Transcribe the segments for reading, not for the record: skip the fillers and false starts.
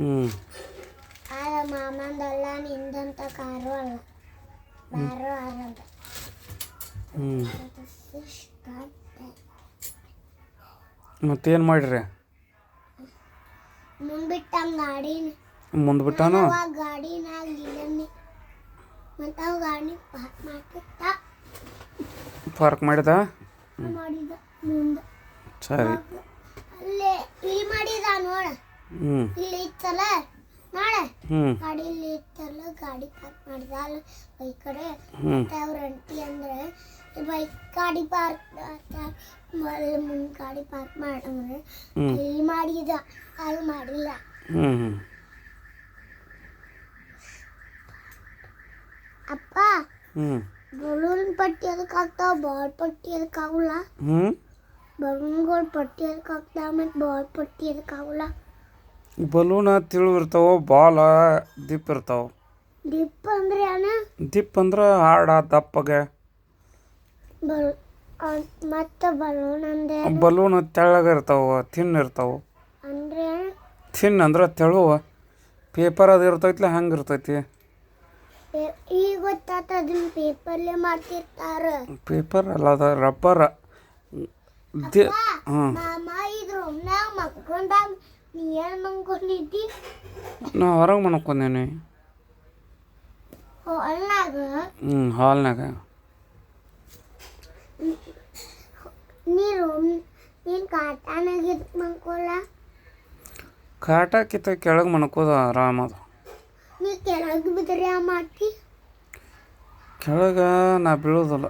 ಹ್ಞೂ ಆದ ಮಾಮಂದಲ್ಲ ನಿಂದಂತ ಕಾರು ಅಲ್ಲ ಬಾರೋ ಆರಂತ ಹ್ಞೂ ಮತ್ತೇನು ಮಾಡಿರಿ ಮುಂಬಿಟ್ಟಂಗೆ ಗಾಡಿನ ಮುಂದೆ ಬಿಟ್ಟಾನು ಗಾಡಿನಾಗ ಇಲ್ಲನ್ನಿ ಮತ್ತು ಅವು ಗಾಡಿ ಪಾರ್ಕ್ ಮಾಡಿದ ಮಾಡಿದ ಮುಂದೆ ಸರಿ ಅಲ್ಲೇ ಇಲ್ಲಿ ಮಾಡಿದ ನೋಡ ಇಲ್ಲಿ ಇತ್ತಲ್ಲ ನೋಡ ಗಾಡಿ ಇಲ್ಲಿ ಇತ್ತಲ್ಲ ಗಾಡಿ ಪಾರ್ಕ್ ಮಾಡಿದ ಅಲ್ಲಿ ಈ ಕಡೆ ಮತ್ತೆ ಅವ್ರ ಅಂಟಿ ಅಂದ್ರೆ ಬೈಕ್ ಗಾಡಿ ಪಾರ್ಕ್ ಮುಂದೆ ಗಾಡಿ ಪಾರ್ಕ್ ಮಾಡಂದ್ರೆ ಇಲ್ಲಿ ಮಾಡಿದ ಅಲ್ಲಿ ಮಾಡಿಲ್ಲ ಅಪ್ಪ ಬಲೂನ್ ಪಟ್ಟಿ ಅದಕ್ಕೆ ಆಗ್ತಾವ ಬಾಲ್ ಪಟ್ಟಿ ಅದಕ್ಕೆ ಆಗಲ್ಲ ಬಲೂನ್ಗಳು ಪಟ್ಟಿ ಅದಕ್ಕೆ ಆಗ್ತಾವ ಮತ್ತು ಬಾಲ್ ಪಟ್ಟಿ ಅದಕ್ಕೆ ಆಗಲ್ಲ ಬಲೂನ ತಿಳಿವಿರ್ತಾವ ಬಾಲ ದಿಪ್ ಇರ್ತಾವ ದಿಪ್ ಅಂದ್ರೆ ಅಣ್ಣ ದಿಪ್ ಅಂದ್ರೆ ಹಾಡ ದಪ್ಪಗೆ ಮತ್ತು ಬಲೂನ್ ಅಂದ್ರೆ ಬಲೂನ್ ತೆಳ್ಳಗೆ ಇರ್ತಾವ ಥಿನ್ ಇರ್ತಾವ ಅಂದ್ರೆ ಥಿನ್ ಅಂದ್ರೆ ತೆಳುವ ಪೇಪರ್ ಅದು ಇರ್ತೈತ್ಲ ಹಂಗೆ ಇರ್ತೈತಿ ಈಗ ಗೊತ್ತಾತ ಅದನ್ನ ಪೇಪರ್ಲೆ ಮಾಡ್ತಿರ್ತಾರ ಪೇಪರ್ ಅಲ್ಲ ಅದ ರಬ್ಬರ ಮಾಮ ಇದು ರೂಮ್ನಾಗ ಮಕ್ಕೊಂಡಾಗ ನೀ ಏನು ಮನ್ಕೊಂಡಿದ್ದಿ ನಾ ಹೊರಗೆ ಮನ್ಕೊಂಡೇನಿ ಹಾಲ್ನಾಗ ಹಾಲ್ನಾಗ ನೀನು ಕಾಟಾನಾಗ ಮನ್ಕೊಲ್ಲ ಕಾಟ ಕಿತ್ತ ಕೆಳಗೆ ಮನ್ಕೋದು ಆರಾಮದ ನೀ ಕೆಳಗೆ ಬಿದ್ದರೆ ಮಾಡ್ತಿ ಕೆಳಗೆ ನಾ ಬೀಳೋದಿಲ್ಲ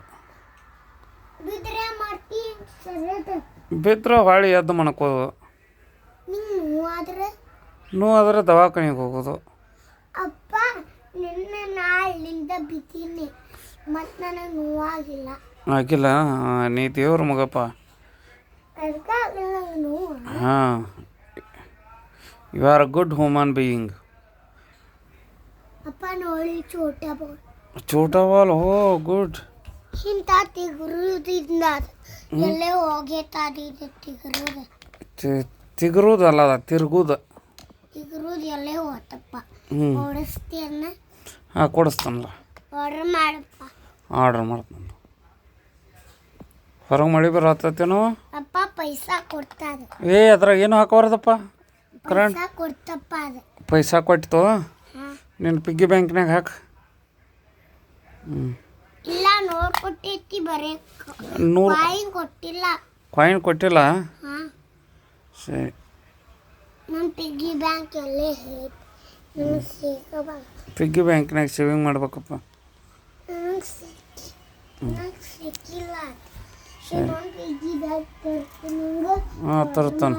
ಬಿದ್ದರೆ ಮಾಡ್ತಿ ಸರಿಯದ ಬಿದ್ರೆ ಹೊಳ್ಳಿ ಎದ್ದು ಮನ್ಕೋದು ನೋವಾದ್ರೆ ದವಾಖಾನೆಗೆ ಹೋಗೋದು ಅಪ್ಪ ನಿನ್ನೆ ನಾಳಿಂದ ಬಿದ್ದೀನಿ ಮತ್ತು ನನಗೆ ನೋವಾಗಿಲ್ಲ ಆಗಿಲ್ಲ ನೀ ದೇವ್ರ ಮಗಪ್ಪ ಹಾಂ you are a good human being ಅಪ್ಪ ನೋಡಿ ಚೋಟಾ ಬಾಲ್ ಹೋ ಗುಡ್ ಇಂಥ ತಿಗುರುದಿಂದ ಎಲ್ಲೇ ಹೋಗೇತಾದಿದೆ ತಿಗುರುದಲ್ಲ ಅದ ತಿರುಗುದ ತಿಗುರುದು ಎಲ್ಲೇ ಹೋತಪ್ಪ ಓಡಿಸ್ತೀಯನ್ನ ಹಾಂ ಕೊಡಿಸ್ತಾನಲ್ಲ ಆರ್ಡರ್ ಮಾಡಪ್ಪ ಆರ್ಡ್ರ್ ಮಾಡ್ತಾನೆ ಹೊರಗೆ ಮಳೆ ಬರತ್ತೇನೋ ಅಪ್ಪ ಪೈಸಾ ಕೊಡ್ತಾರೆ ಅದ್ರಾಗ ಏನು ಹಾಕೋರ್ದಪ್ಪ ಕರೆಂಟ್ ಕೊಡ್ತಪ್ಪ ಅದು ಪೈಸಾ ಕೊಟ್ಟಿತು ನಿನ್ನ ಪಿಗ್ಗಿ ಬ್ಯಾಂಕ್ನಾಗ ಹಾಕು ಇಲ್ಲ ನೋಡ್ ಕೊಟ್ಟೈತಿ ಬರೀ ಕಾಯಿನ್ ಕೊಟ್ಟಿಲ್ಲ ಕಾಯಿನ್ ಕೊಟ್ಟಿಲ್ಲ ಸರಿ ನನ್ನ ಪಿಗ್ಗಿ ಬ್ಯಾಂಕ್ ಎಲ್ಲೇ ಪಿಗ್ಗಿ ಬ್ಯಾಂಕ್ನಾಗ ಸೇವಿಂಗ್ ಮಾಡ್ಬೇಕಪ್ಪ ಸಿಕ್ಕಿಲ್ಲ ಹಾಂ ತರ್ತಾನೆ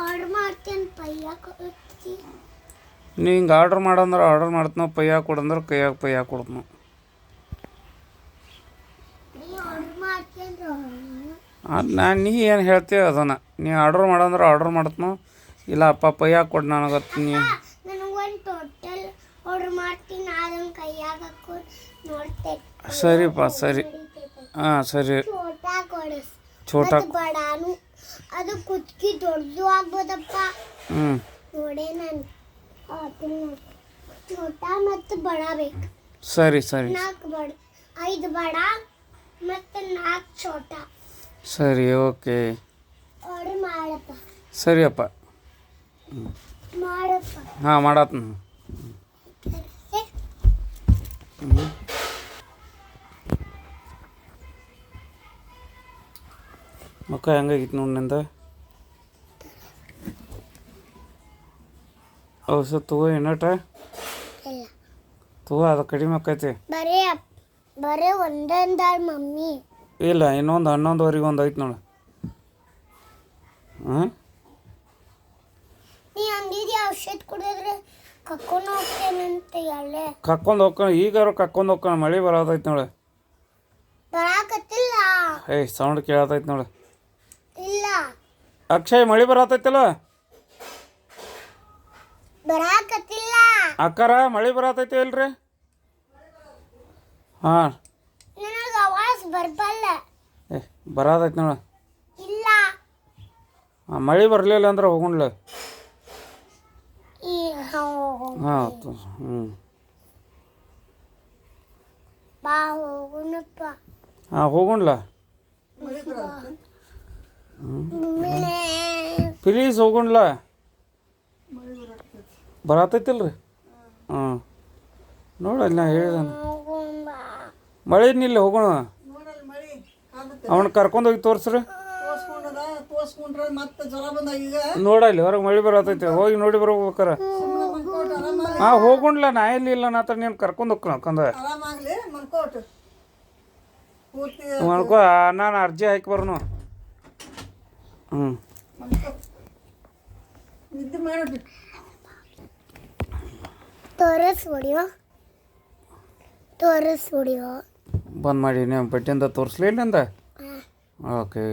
ಆರ್ಡರ್ ಮಾಡ್ತೇನೆ ಪಯ್ಯ ನೀ ಹಿಂಗೆ ಆರ್ಡ್ರ್ ಮಾಡಂದ್ರೆ ಆರ್ಡರ್ ಮಾಡ್ತಾನ ಪಯ್ಯ ಕೊಡಂದ್ರೆ ಕೈಯಾಗ ಪಯ್ಯ ಕೊಡ್ತಾನ ನಾನು ನೀ ಏನು ಹೇಳ್ತೀವಿ ಅದನ್ನು ನೀ ಆರ್ಡ್ರ್ ಮಾಡಂದ್ರೆ ಆರ್ಡ್ರ್ ಮಾಡ್ತಾನೋ ಇಲ್ಲ ಅಪ್ಪ ಪಯ್ಯ ಕೊಡು ನನಗತ್ತು ನೀ ನನಗೊಂದು ಟೋಟಲ್ ಆರ್ಡರ್ ಮಾಡ್ತೀನಿ ಅದನ್ನು ಕೈಯಾಗ ನೋಡ್ತೇನೆ ಸರಿಪ್ಪ ಸರಿ ಹಾಂ ಸರಿ ಛೋಟಾ ಬಡಾನು ಅದು ಕುಚ್ಕಿ ದೊಡ್ಡದು ಆಗ್ಬೋದಪ್ಪ ನೋಡೇ ನಾನು ಛೋಟಾ ಮತ್ತು ಬಡ ಬೇಕು ಸರಿ ಸರಿ 4 ಬಡ 5 ಬಡ ಮತ್ತು 4 ಛೋಟಾ ಸರಿ ಓಕೆ ಆರ್ಡರ್ ಮಾಡಪ್ಪ ಸರಿಯಪ್ಪ ಮಾಡಪ್ಪ ಹಾಂ ಮಾಡತ್ತ ಮಕ್ಕ ಹೆಂಗಾಗಿತ್ತು ನೋಡಿ ನಿಂದ ಔಷಧ ತಗೋ ಏನಟ ತಗೋ ಅದು ಕಡಿಮೆ ಆಕೈತಿ ಬರೇ ಒಂದೊಂದಾಳ ಮಮ್ಮಿ ಇಲ್ಲ ಇನ್ನೊಂದು 11:30 ಒಂದು ಐತೆ ನೋಡು ಹಾಂ ನೀ ಅಂದಿದ್ದಿ ಔಷಧ ಕುಡಿದ್ರೆ ಕರ್ಕೊಂಡು ಹೋಗ್ತೇನಂತ ಹೇಳೇ ಕರ್ಕೊಂಡು ಹೋಗ್ಕೊಂಡು ಈಗಾರು ಕರ್ಕೊಂಡು ಹೋಗ್ಕೊಂಡು ಮಳೆ ಬರೋದೈತೆ ನೋಡು ಬರಾಕತ್ತಿಲ್ಲ ಸೌಂಡ್ ಕೇಳತೈತೆ ನೋಡು ಇಲ್ಲ ಅಕ್ಷಯ್ ಮಳೆ ಬರತೈತಲ್ಲ ಬರಾಕತ್ತಿಲ್ಲ ಅಕ್ಕಾರ ಮಳೆ ಬರತೈತಿ ಇಲ್ರಿ ಹಾಂ ನನಗೆ ಆವಾಜ್ ಬರ್ಬಲ್ಲ ಬರತೈತಿ ನೋಡು ಇಲ್ಲ ಮಳೆ ಬರಲಿಲ್ಲ ಅಂದ್ರೆ ಹೋಗೋಣ್ಲ. ಈಗ ಹೋಗೋಣ ಹಾಂ ಹ್ಞೂ ಬಾ ಹೋಗೋಣಪ್ಪ. ಹಾಂ ಹೋಗೋಣ್ಲ. ಪ್ಲೀಸ್ ಹೋಗೋಣ್ಲ. ಬರತೈತಿಲ್ರಿ. ಹಾಂ ನೋಡಲ್ಲ ನಾ ಹೇಳಿದ ಹೋಗೋಣ ಮಳೆ ನಿಲ್ಲ ಹೋಗೋಣ. ಅವನು ಕರ್ಕೊಂಡು ಹೋಗಿ ತೋರಿಸ್ರಿ. ನೋಡಲ್ಲಿ ಹೊರಗೆ ಮಳೆ ಬರತೈತಿ, ಹೋಗಿ ನೋಡಿ ಬರ್ಬೇಕಾರ. ಹಾಂ ಹೋಗೋಣ್ಲ. ನಾ ಎಲ್ಲಿ ಇಲ್ಲ ನಾ ನೀನು ಕರ್ಕೊಂಡು ಹೋಗ್ಕಂದ ಮನ್ಕೋ. ನಾನು ಅರ್ಜಿ ಹಾಕಿ ಬರ್ನು. ಹ್ಞೂ ತೋರಿಸ್ ಹೊಡಿಯೋ ಬಂದ್ ಮಾಡಿ ನೀವು ಪಟ್ಟಿಂದ ತೋರಿಸ್ಲಿಲ್ಲ ಅಂದ. ಓಕೆ